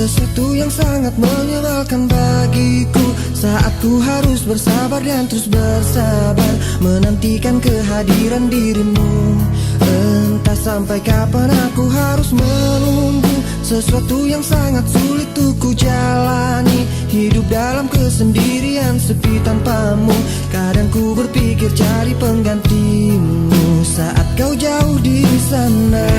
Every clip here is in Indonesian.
Sesuatu yang sangat menyebalkan bagiku saat ku harus bersabar dan terus bersabar menantikan kehadiran dirimu. Entah sampai kapan aku harus menunggu sesuatu yang sangat sulit untuk ku jalani. Hidup dalam kesendirian sepi tanpamu. Kadang ku berpikir cari penggantimu saat kau jauh di sana.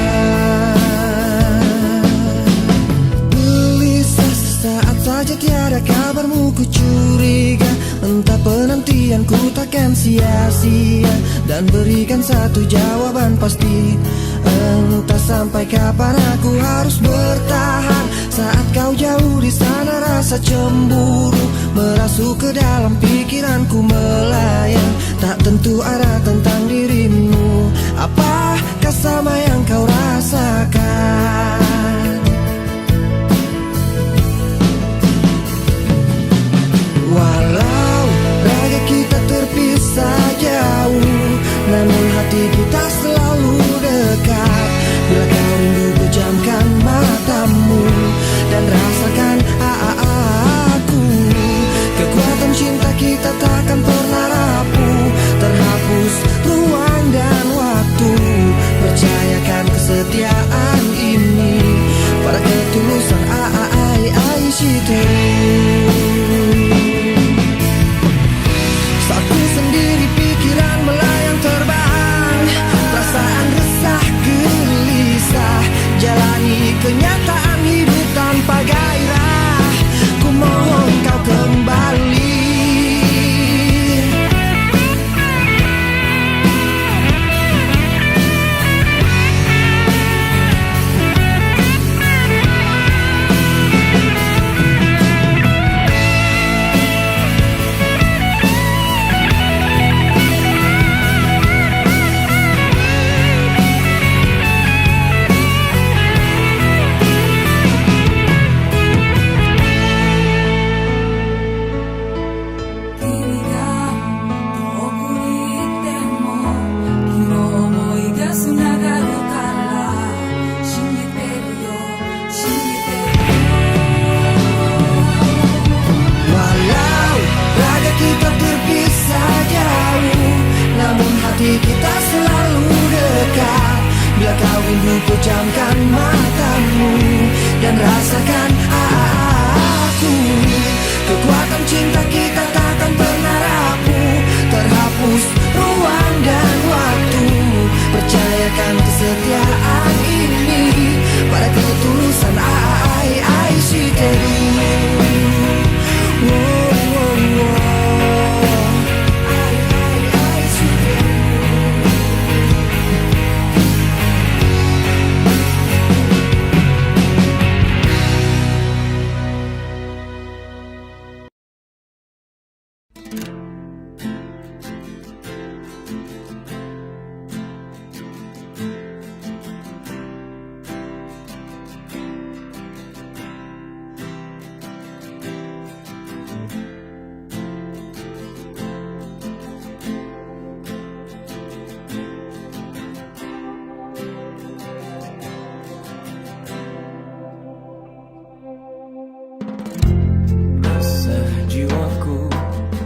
Saat saja tiada kabarmu ku curiga, entah penantianku takkan sia-sia, dan berikan satu jawaban pasti. Entah sampai kapan aku harus bertahan saat kau jauh di sana. Rasa cemburu merasuk ke dalam pikiranku melayang, tak tentu arah tentang dirimu. Apakah sama yang kau rasakan? Walau raga kita terpisah jauh, namun hati kita selalu dekat. Bila kau rindu pejamkan matamu dan rasakan aku. Kekuatan cinta kita takkan pernah rapuh, terhapus ruang dan waktu. Percayakan kesetiaan ini pada ketulusan Saat ku sendiri pikiran melayang terbang, perasaan resah gelisah, jalani kenyataan hidup tanpa gairah. Ku mohon kau kembali. Kita selalu dekat. Bila kau rindu pejamkan matamu dan rasakan aku. Kekuatan cinta kita takkan pernah rapuh, terhapus ruang dan waktu. Percayakan kesetiaan ini pada ketulusan I see you.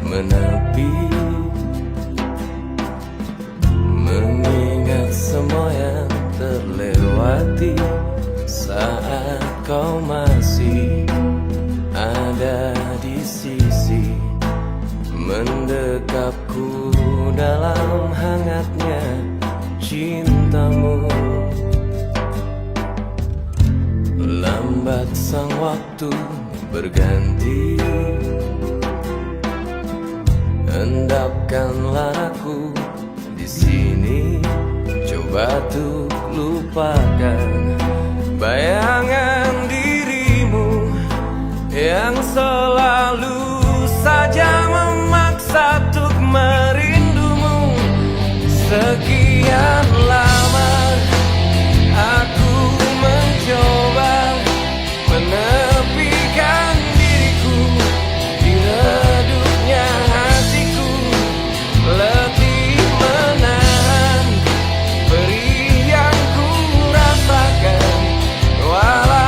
Menepi, mengingat semua yang terlewati saat kau masih ada di sisi, mendekapku dalam hangatnya cintamu. Lambat sang waktu berganti, endapkanlah aku di sini, coba tuh lupakan bayangan dirimu yang selalu saja memaksa untuk merindumu. Sekian lama aku mencoba menepikan diriku di redupnya hatiku, letih menahan perih yang ku rasakan. Walau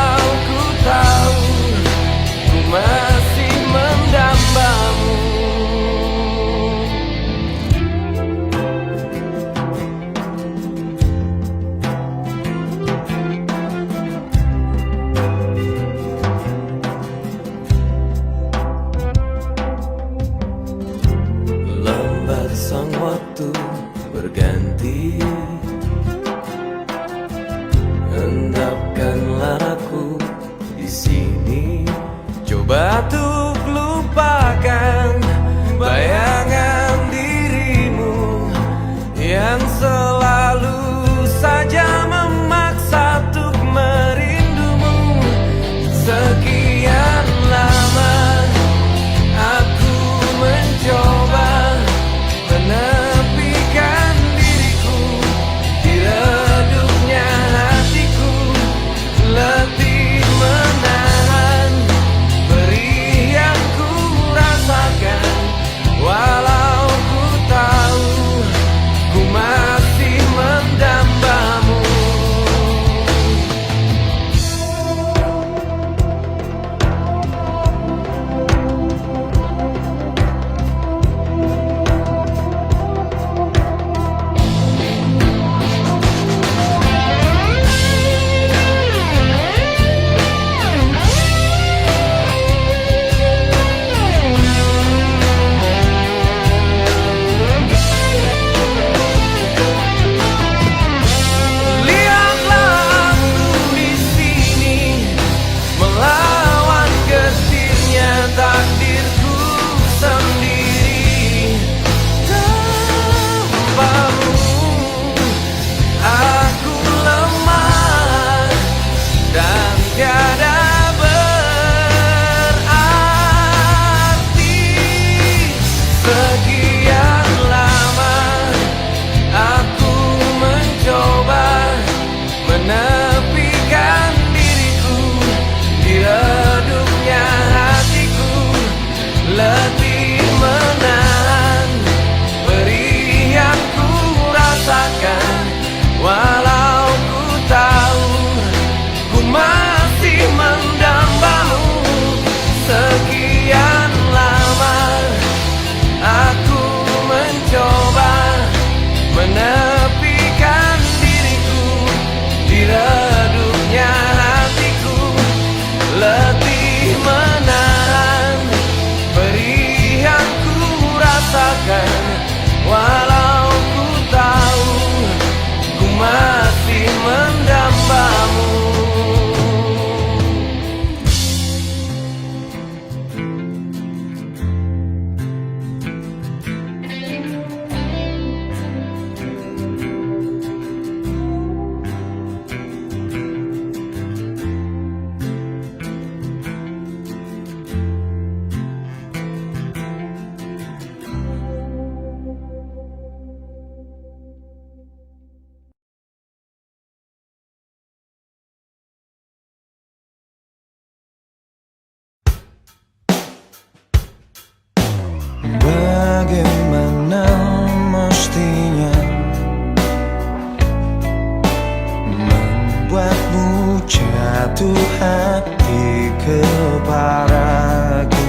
jatuh hati kepadaku.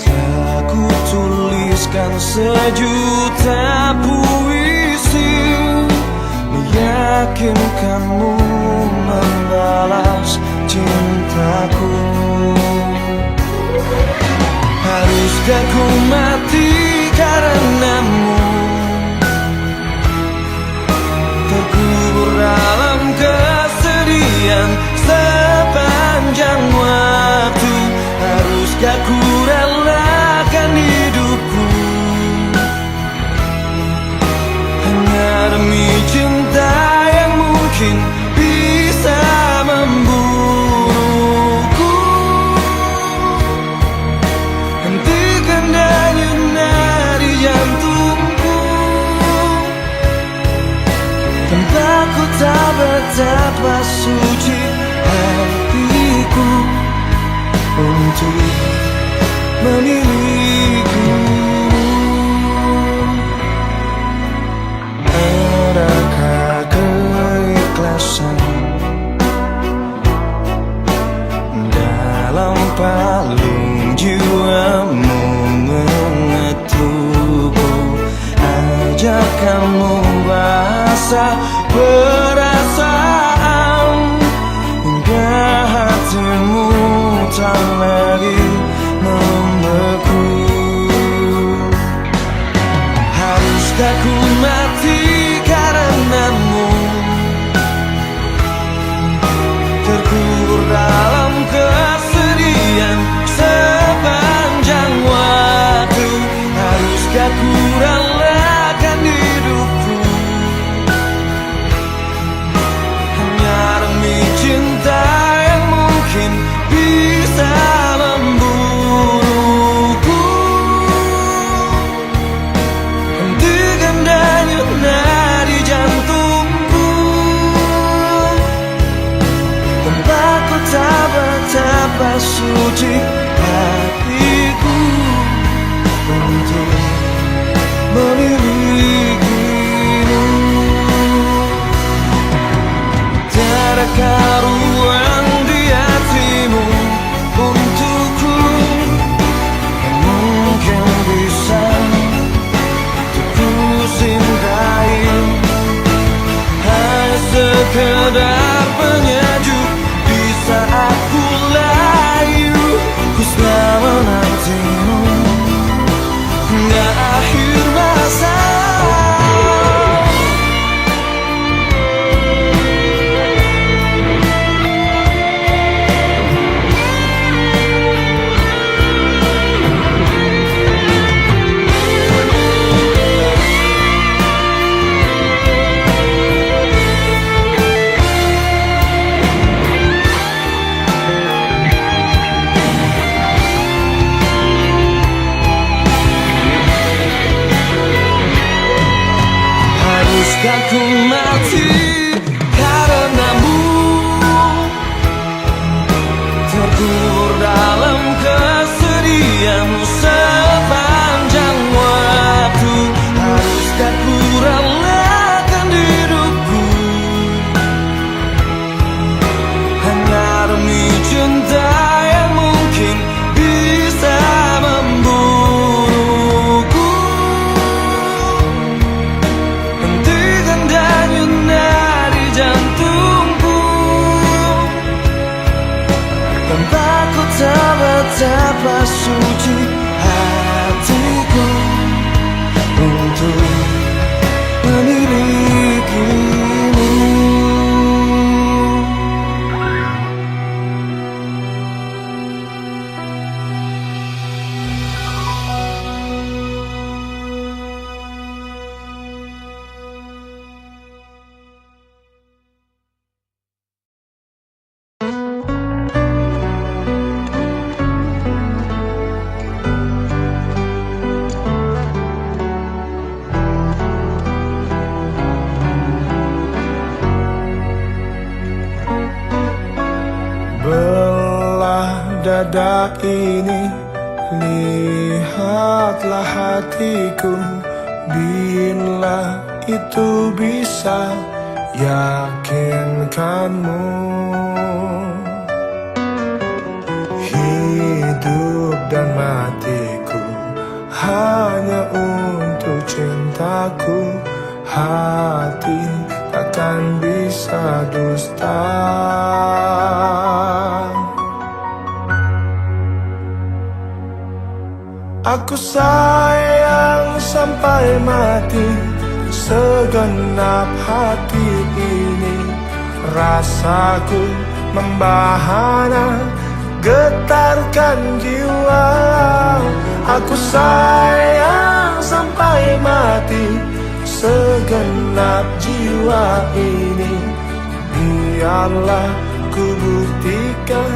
Telah ku tuliskan sejuta puisi, meyakinkanmu membalas cintaku. Haruskah ku mati karenamu, terkubur dalam kesedihan sepanjang waktu? Haruskah ku relakan hidupku hanya demi cinta yang mungkin bisa membunuhku? Hentikan denyut nadi jantungku, tanpa ku tahu betapa suci hatiku untuk memilikimu. Adakah keikhlasan dalam palung jiwamu mengetukku? Ajak kamu basah perasaan hingga hatimu tak lagi membeku. Haruskah ku mati karenamu, terkubur dalam kesedihan sepanjang waktu? Haruskah ku relakan hidupku hanya demi cinta yang mungkin bisa membunuhku? Hentikan denyut nadi jantungku, tanpa ku tahu betapa suci hatiku untuk memilikimu. Tiadakah ruang di hatimu untukku yang mungkin bisa untuk ku cintai? Hanya sekedar penyejuk di saat ku layu, ku selalu menantimu hingga akhir masa. Haruskah ku mati karenamu, terkubur dalam kesedihan sepanjang waktu? Haruskah ku relakan hidupku hanya demi cinta yang mungkin bisa membunuhku? Hentikan denyut nadi jantungku, tanpa ku tahu betapa suci hatiku untuk memilikimu. Dada ini, lihatlah hatiku, bila itu bisa yakinkanmu. hidup dan matiku hanya untuk cintaku. Hati takkan bisa dusta. Aku sayang sampai mati segenap hati ini. Rasaku membahana, getarkan jiwa. Aku sayang sampai mati segenap jiwa ini. Biarlah ku buktikan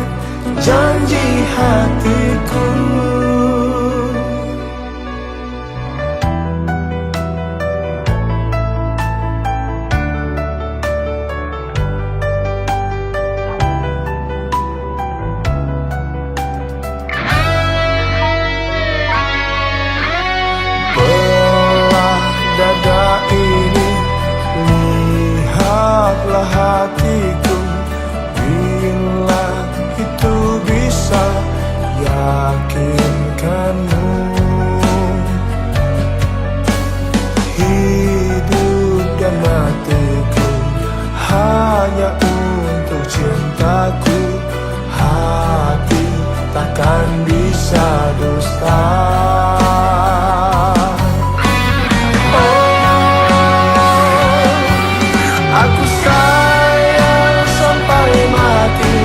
janji hatiku. Dada ini, lihatlah hatiku. Bila itu bisa yakinkanmu, hidup dan matiku hanya untuk cintaku. Hati takkan bisa dusta. Aku sayang sampai mati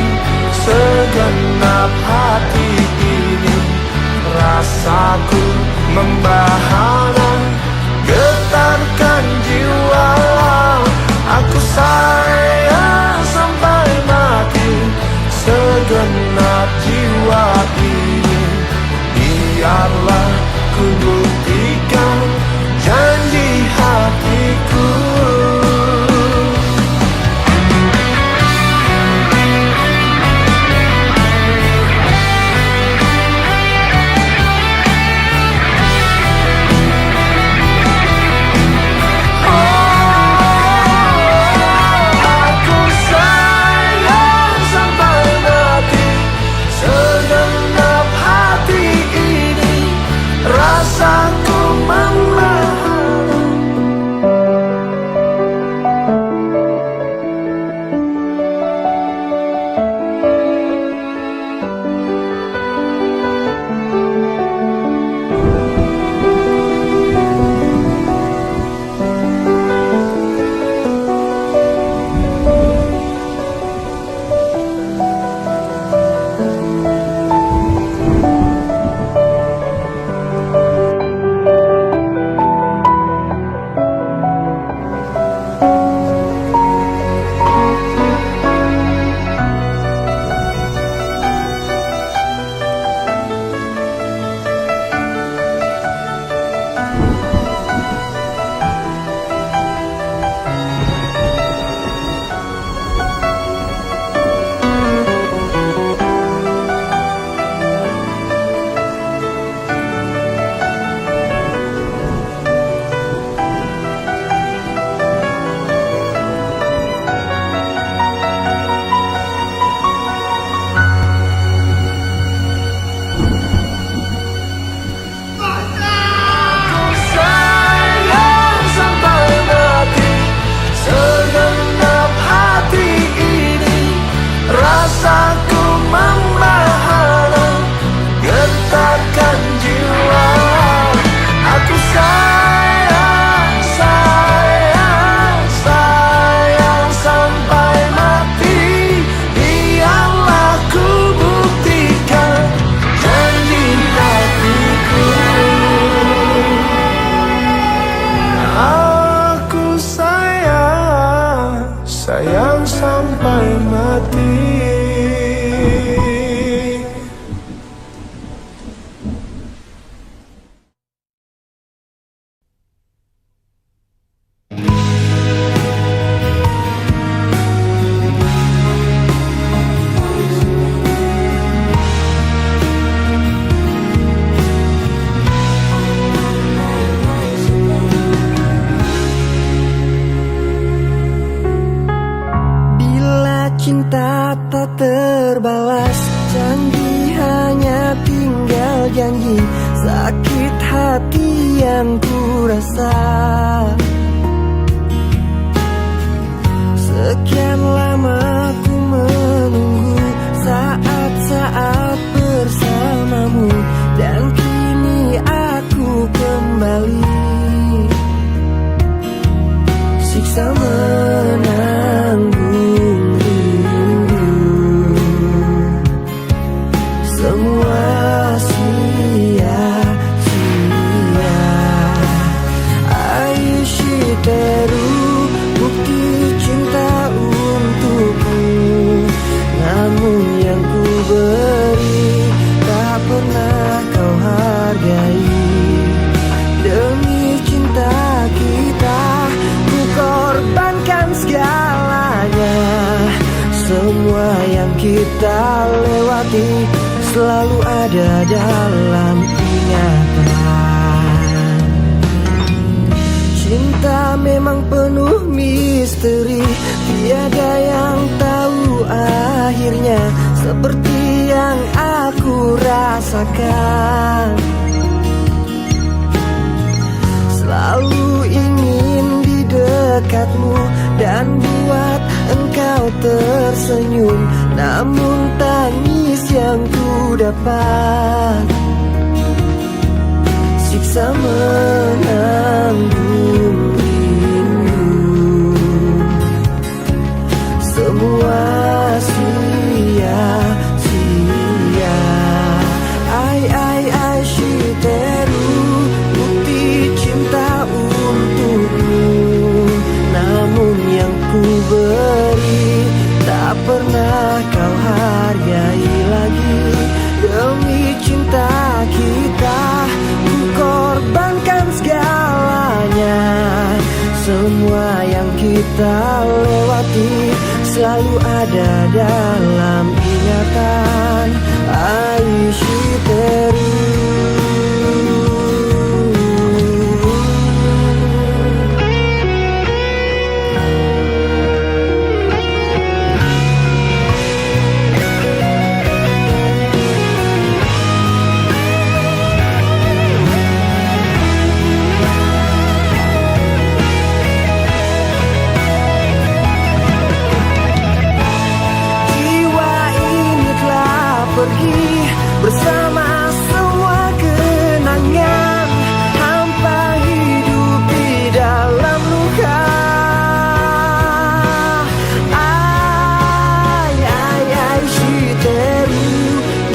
segenap hati ini. Rasaku membahana, getarkan jiwa. Aku sayang sampai mati segenap jiwa ini. Biarlah ku buktikan janji hatiku. Sayang sampai mati. Cinta tak terbalas, janji hanya janji, sakit hati yang ku rasa. Sekian lama ku menunggu saat-saat bersamamu, dan kini aku kembali. Siksa menanggung rindu, semua sia-sia. Aishiteru, bukti cinta untukmu, namun yang ku beri tak pernah kau hargai. Demi cinta kita ku korbankan segalanya. Semua yang kita lewati selalu ada dalam ingatan. Cinta memang penuh misteri, tiada yang tahu akhirnya, seperti yang aku rasakan. Selalu ingin di dekatmu dan buat engkau tersenyum, namun tangis yang ku dapat siksa menanggung rindu, semua sia-sia. Ai shiteru, bukti cinta untukmu, namun yang ku beri tak pernah kau hargai lagi. Demi cinta kita ku korbankan segalanya. Semua yang kita lewati selalu ada dalam ingatan. Aishiteru. Pergi bersama semua kenangan, hampa hidup di dalam luka. Ai shiteru,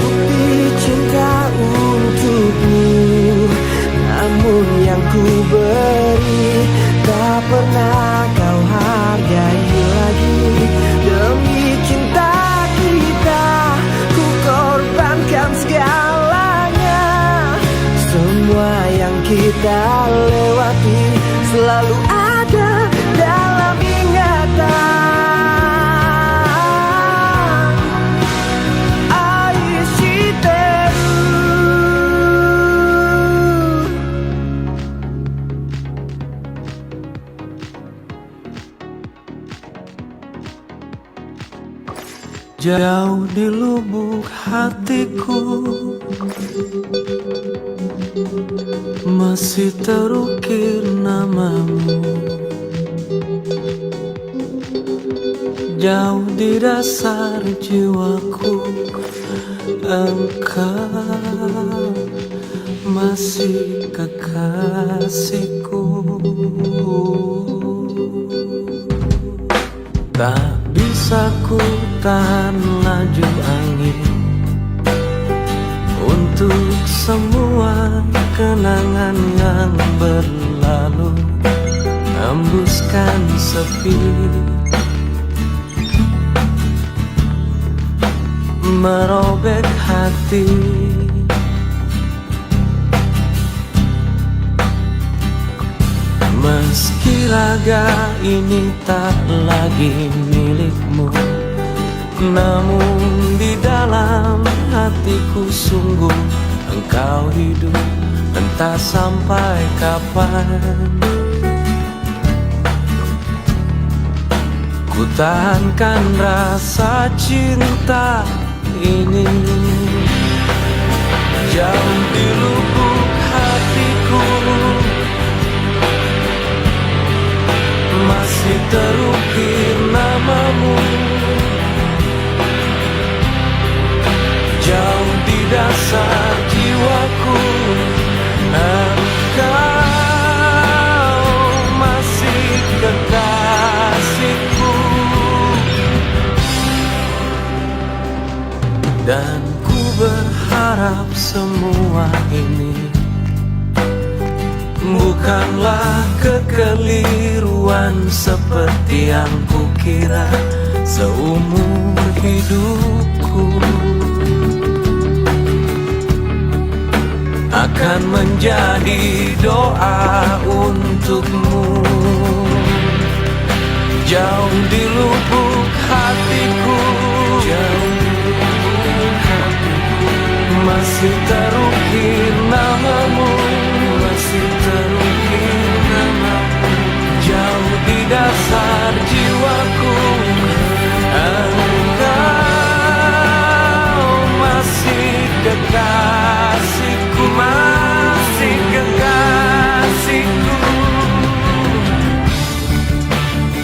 bukti cinta untukmu, namun yang ku beri tak pernah kau hargai lagi. Demi cinta kita ku korbankan segalanya. Semua yang kita lewati selalu ada dalam ingatan. Aishiteru. Jauh di lubuk hatiku masih terukir namamu. Jauh di dasar jiwaku engkau masih kekasihku. Tak bisa ku tahan laju angin untuk semua kenangan yang berlalu, hembuskan sepi, merobek hati. Meski raga ini tak lagi milikmu, namun di dalam hatiku sungguh engkau hidup, entah sampai kapan. Ku tahankan rasa cinta ini. Jauh di lubuk hatiku masih terukir namamu. Jauh di dasar jiwaku engkau masih kekasihku. Dan ku berharap semua ini bukanlah kekeliruan seperti yang kukira seumur hidupku. Akan menjadi doa untukmu. Jauh di lubuk hatiku, jauh di lubuk hatiku, masih terukir namamu, masih terukir namamu. Jauh di dasar jiwaku engkau masih kekasihku, masih kekasihku.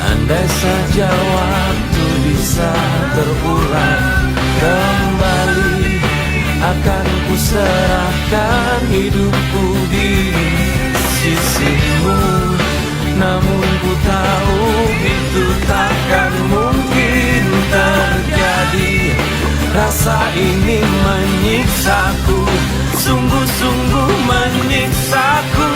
Andai saja waktu bisa terulang kembali, akan ku serahkan hidupku di sisimu. Namun ku tahu itu takkan mungkin terjadi. Rasa ini menyiksaku, sungguh-sungguh menyiksaku.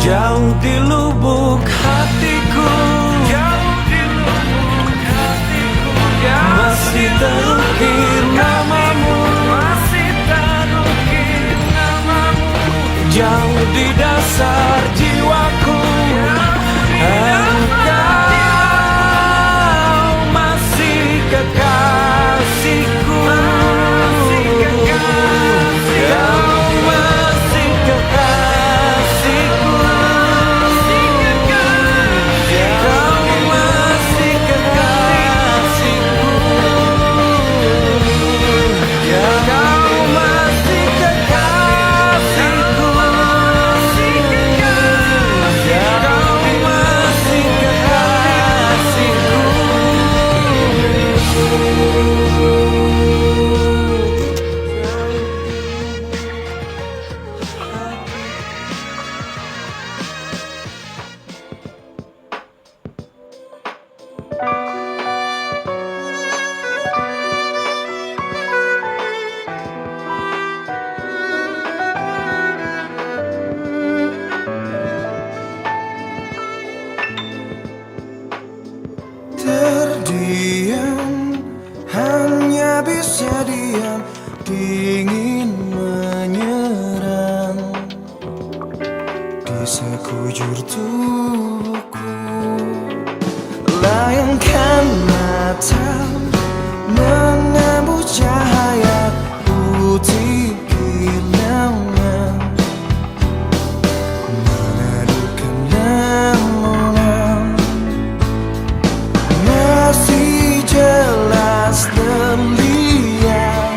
Jauh di lubuk hatiku, jauh di lubuk hatiku, masih terukir namamu, masih terukir namamu. Jauh di dasar jiwaku, engkau masih kekasihku, masih kekasihku, kau masih kekasihku. Terdiam, hanya bisa diam, dingin menyerang di sekujur tubuhku. Layangkan mata, menembus cahaya putih kilangan, meneduhkan lamunan. Masih jelas terlihat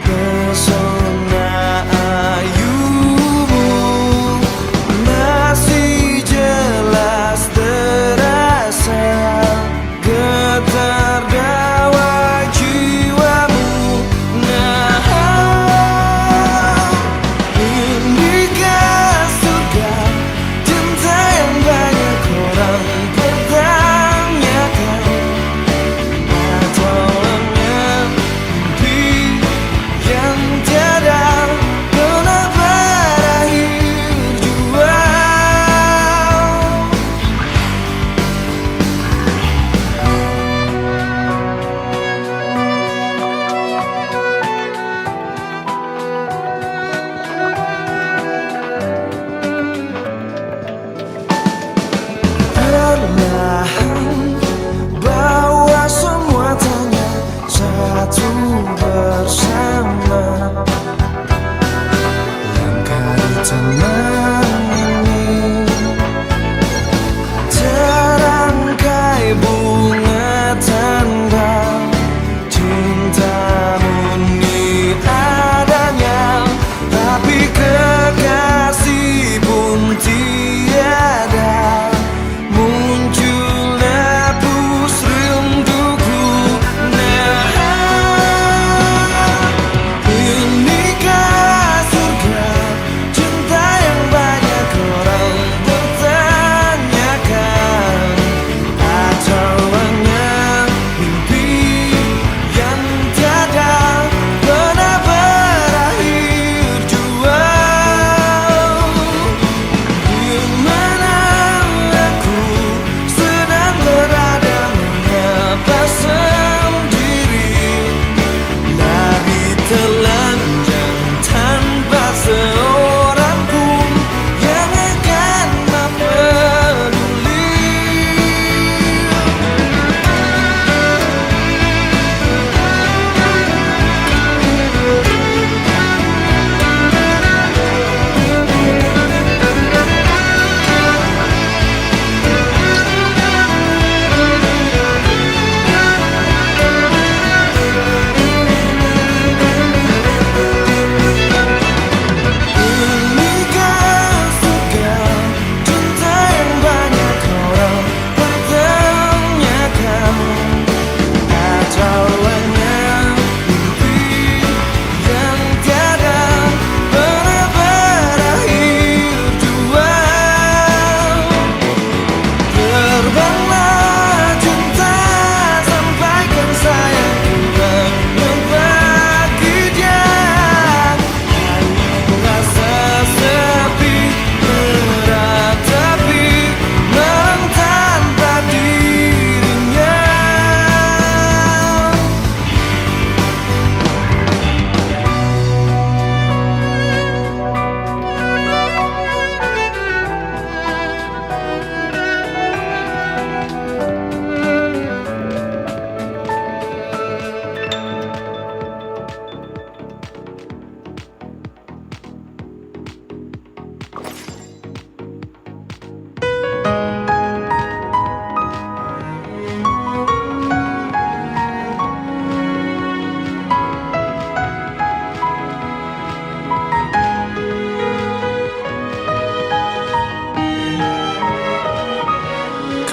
pesona ayumu, masih jelas terasa getar.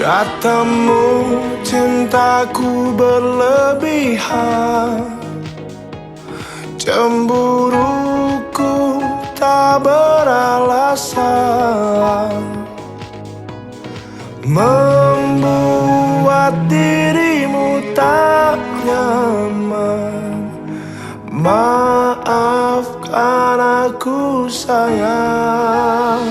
Katamu cintaku berlebihan, cemburuku tak beralasan, membuat dirimu tak nyaman. Maafkan aku sayang.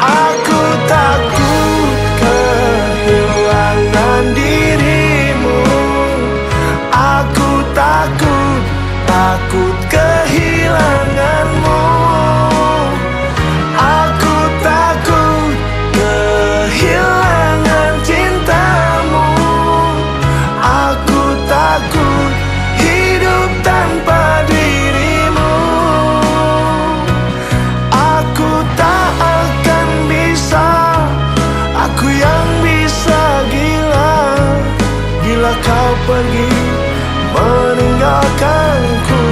Aku takut kehilangan dirimu. Aku takut kehilanganmu. Aku takut kehilangan cintamu. Aku takut hidup tanpa dirimu. Aku tak akan bisa, aku yang bisa gila bila kau pergi meninggalkanku.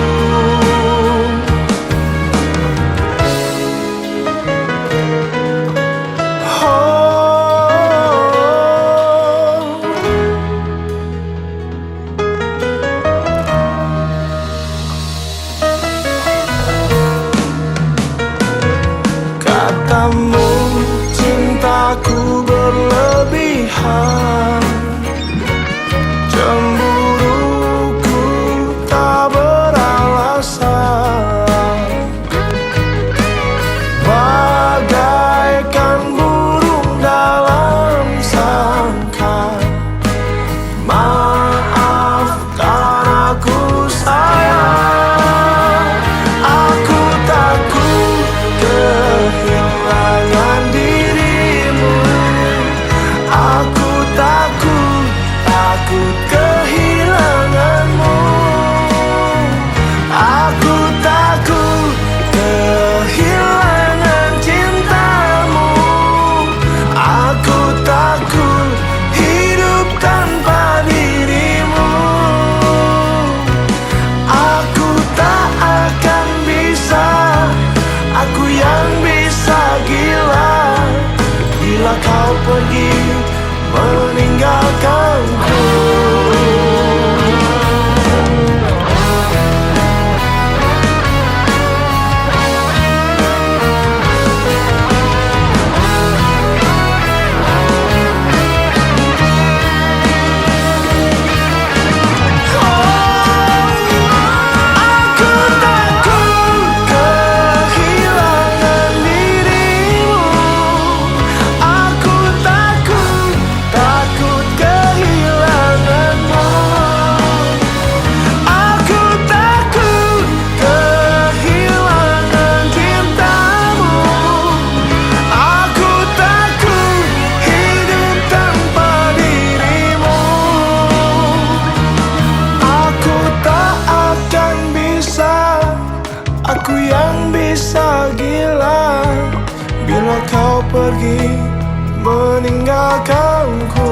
Katamu cintaku berlebihan, cemburuku tak beralasan, bagaikan burung dalam sangkar. Maafkan aku sayang. Aku takut kehilangan dirimu. Aku takut kehilanganmu. Aku takut kehilangan cintamu. Aku takut hidup tanpa dirimu. Aku tak akan bisa, aku yang bisa gila bila kau pergi meninggalkanku. Aku takut kehilangan dirimu. Aku takut kehilanganmu. Aku takut kehilangan cintamu. Aku takut hidup tanpa dirimu. Aku tak akan bisa, aku yang bisa gila bila kau pergi meninggalkanku.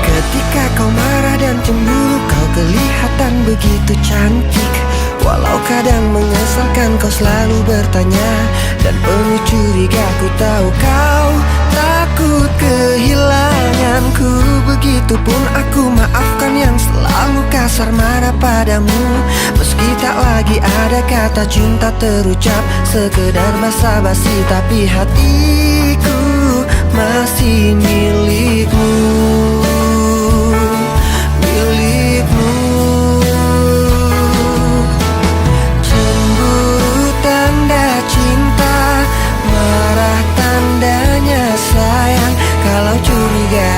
Ketika kau marah dan cemburu, kau kelihatan begitu cantik. Walau kadang mengesalkan, kau selalu bertanya dan penuh curiga. Ku tahu kau takut kehilanganku. Begitupun aku maafkan yang selalu kasar marah padamu. Meski tak lagi ada kata cinta terucap, sekedar basa-basi, tapi hatiku masih milikmu. Cemburu tanda cinta, marah tandanya sayang. Kalau curiga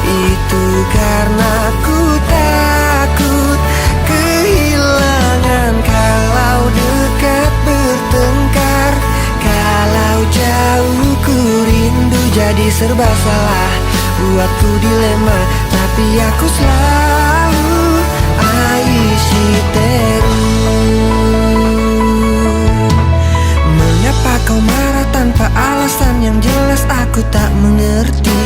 itu karena ku takut kehilangan. Kalau dekat bertemu jadi serba salah, buatku dilema, tapi aku selalu Aishiteru. Mengapa kau marah tanpa alasan yang jelas aku tak mengerti.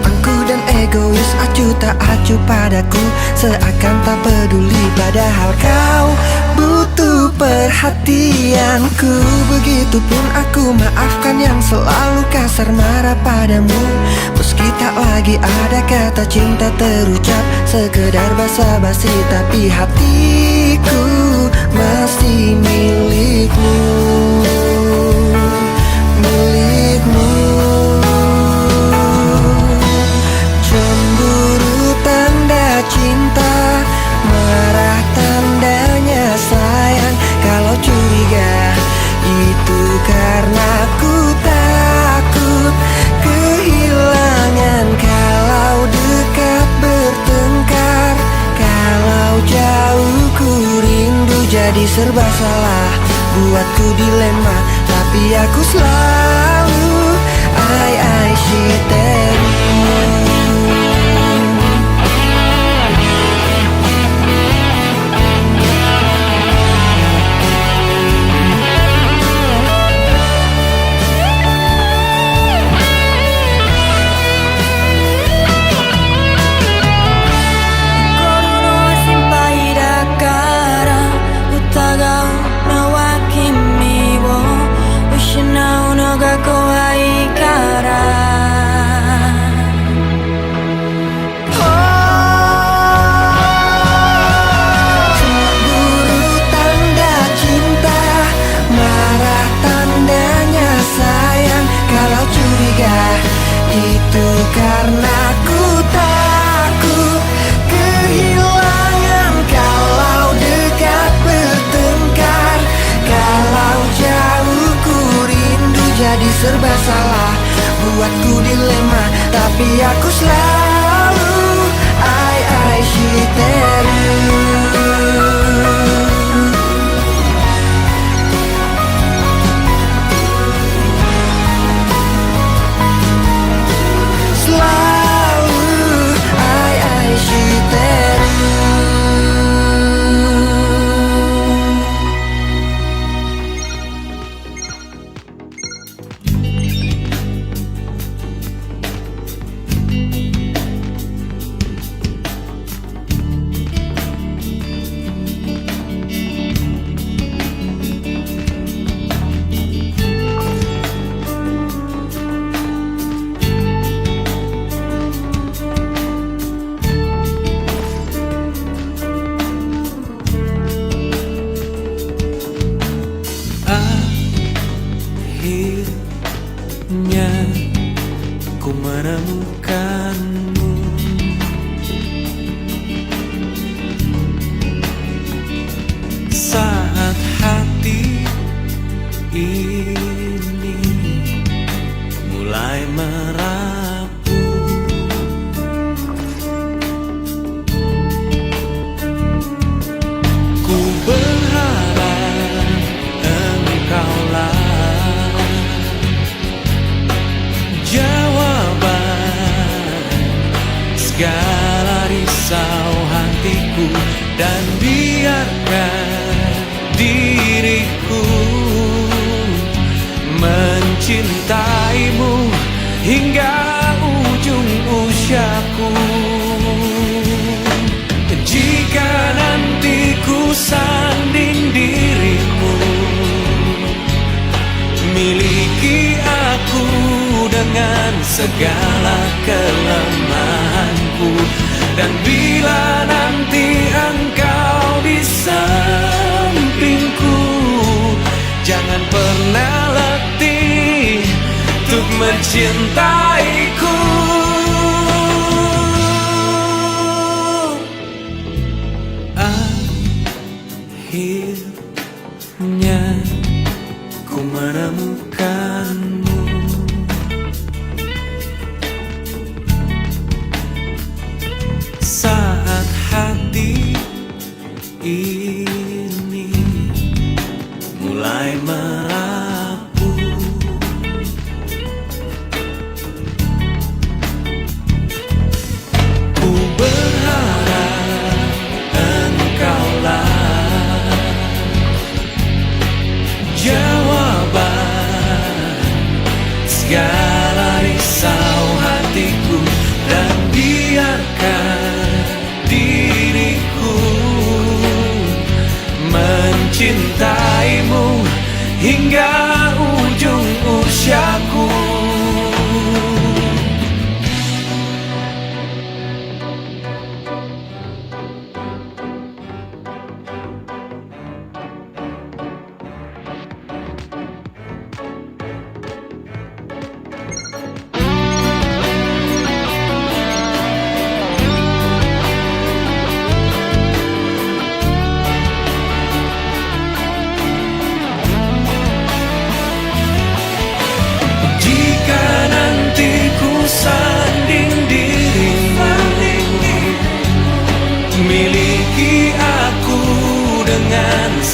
Angkuh dan egois, acuh tak acuh padaku, seakan tak peduli, padahal kau butuh perhatianku. Begitupun aku maafkan yang selalu kasar marah padamu, meski tak lagi ada kata cinta terucap, sekedar basa-basi, tapi hatiku masih milikmu, milikmu. Cemburu tanda cinta, marah tandanya sayang. Kalau curiga itu karena ku takut kehilangan. Kalau dekat bertengkar, kalau jauh ku rindu, jadi serba salah, buatku dilema, tapi aku selalu Aishiteru. Itu karena ku takut kehilangan. Kalau dekat bertengkar, kalau jauh ku rindu, jadi serba salah, buatku dilema, tapi aku selalu Aishiteru. Akhirnya ku menemukanmu, saat hati ini mulai merapuh. Ku berharap engkaulah jawaban segala risau hatiku, dan biarkan diriku mencintaimu hingga ujung usiaku. Jika nanti ku sanding dirimu, miliki aku dengan segala kelemahanku. Dan bila nanti engkau di sampingku, jangan pernah letih untuk mencintaiku. Akhirnya ku menemukanmu, saat hati ini mulai merapuh.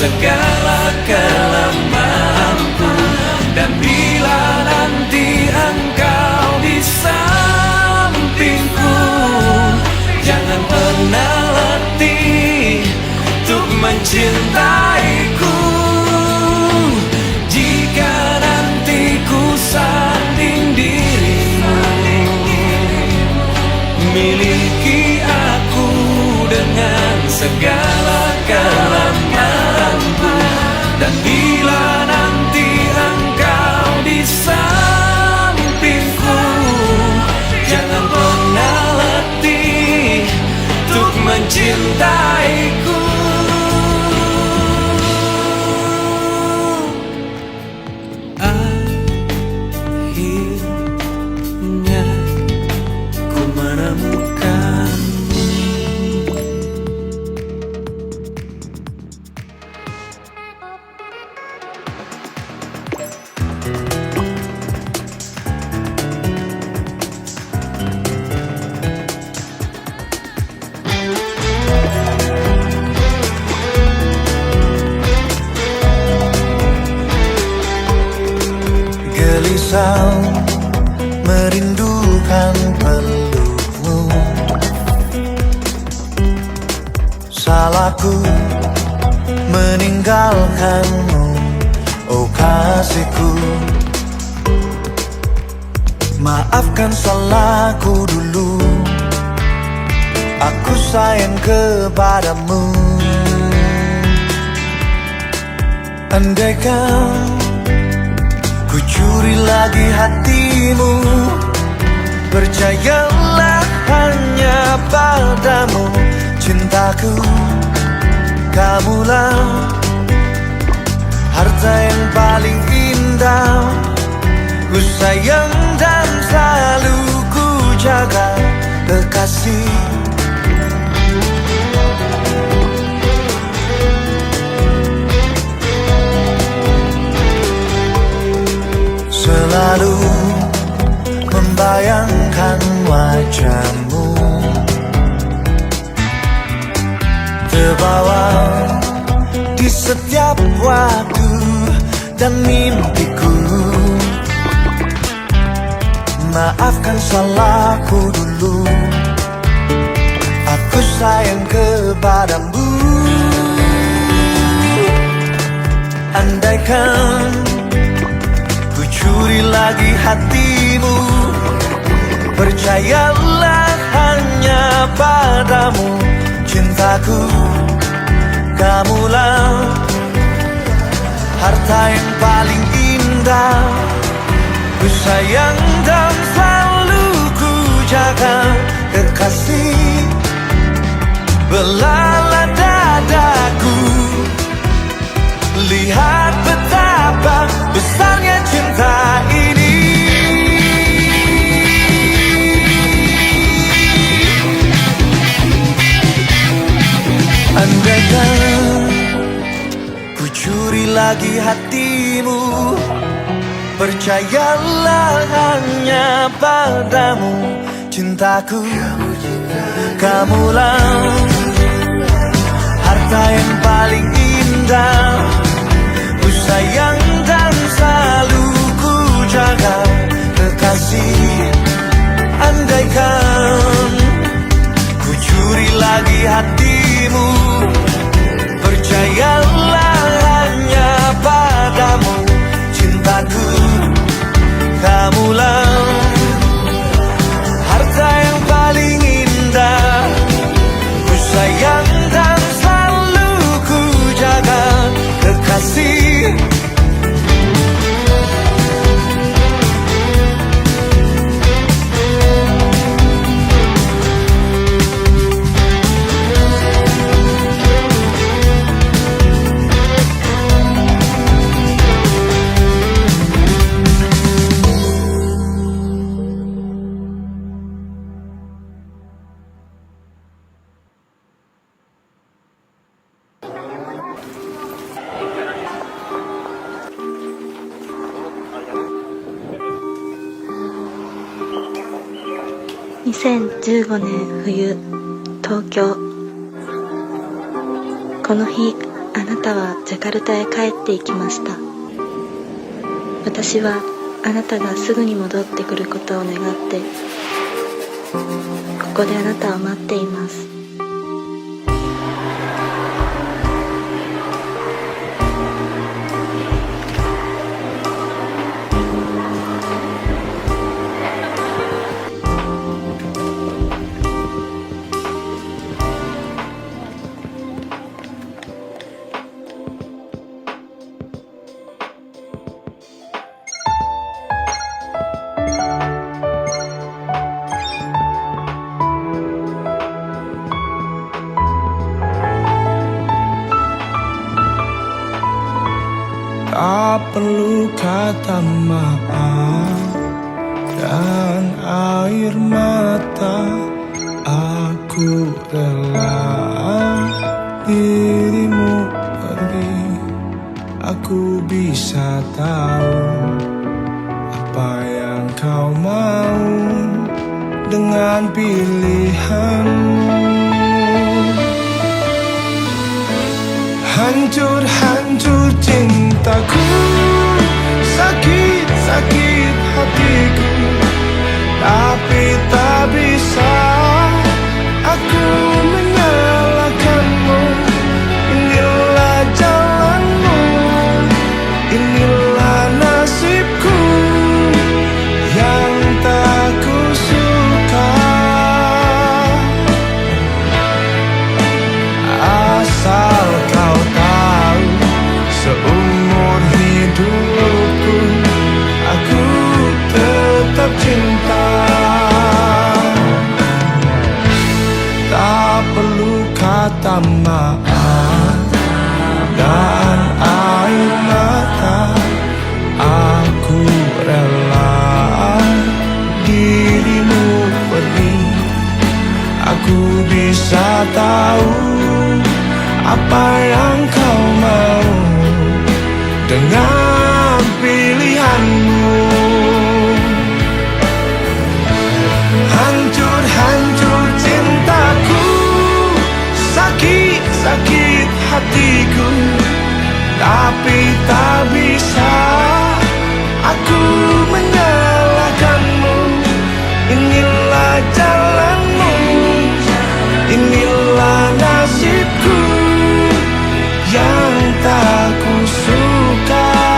segala kelemahanku. Dan bila nanti engkau di sampingku, jangan pernah letih untuk mencintaiku. Jika nanti ku sanding dirimu, miliki aku dengan segala kelemahanku. Dan bila nanti engkau di sampingku, jangan pernah letih untuk mencintaiku. Akhirnya ku menemukanmu. Gelisah merindukan pelukmu. Salahku meninggalkanmu, oh kasihku. Maafkan salahku dulu, aku sayang kepadamu. Andaikan ku curi lagi hatimu, percayalah hanya padamu cintaku. Kamulah harta yang paling indah, ku sayang dan selalu ku jaga, kekasih. Selalu membayangkan wajahmu, terbawa di setiap waktu dan mimpiku. Maafkan salahku dulu, aku sayang kepadamu. Andaikan ku curi lagi hatimu, percayalah hanya padamu cintaku. Kamulah harta yang paling indah, ku sayang dan selalu ku jaga, kekasih. Belalah dadaku, lihat betapa besarnya cinta ini. Andaikan ku curi lagi hatimu, percayalah hanya padamu cintaku. Kamulah harta yang paling indah, ku sayang dan selalu ku jaga, kekasih. Andaikan ku curi lagi hatimu, percayalah hanya padamu cintaku. Kamulah harta yang paling indah, ku sayang dan selalu ku jaga, kekasih.2015年冬、東京。この日、あなたはジャカルタへ帰っていきました。私はあなたがすぐに戻ってくることを願って、ここであなたを待っています。Tak perlu kata maaf dan air mata. Aku rela dirimu pergi. Aku bisa tahu apa yang kau mau dengan pilihanmu. Hancur-hancur cintaku, sakit-sakit hatiku, tapi tak bisa aku menyalahkanmu. Inilah jalanmu, inilah nasibku yang tak kusuka. Asal kau tahu, seumur hidupku aku tetap cinta. Tak perlu kata maaf dan air mata. Aku rela dirimu pergi. Aku bisa tahu apa yang kau mau dengan pilihanmu. Hancur-hancur cintaku, sakit-sakit hatiku, tapi tak bisa aku menyalahkanmu. Inilah jalanmu, inilah nasibku yang tak kusuka.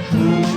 Ku